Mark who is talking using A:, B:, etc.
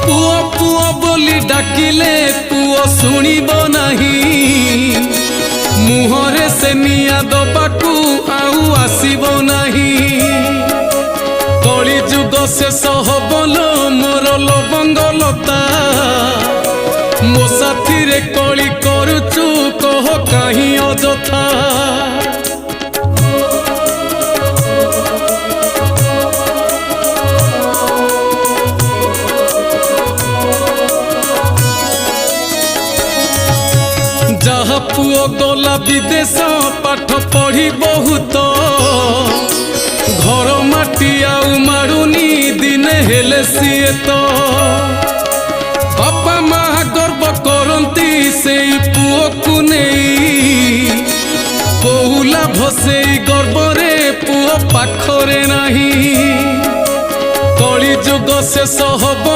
A: पुओ पुओ बोली डाकिले पुओ सुनिब नहीं मुहरे से निया दबाकू आउ आसिब नहीं कली जुग शेष हबलो मोर लवंगलता मो साथी रे कली करुचु कह कहीं अजथा जहा पुओ गला विदेश पाठ पढ़ी बहुत घर माटी आउ मारुनी दिने हेले सीए तो बापा माँ गर्व करती से पुओ को नहीं बहुला भसे गर्व रे पुओ पाखरे नहीं कली जुग शेष हब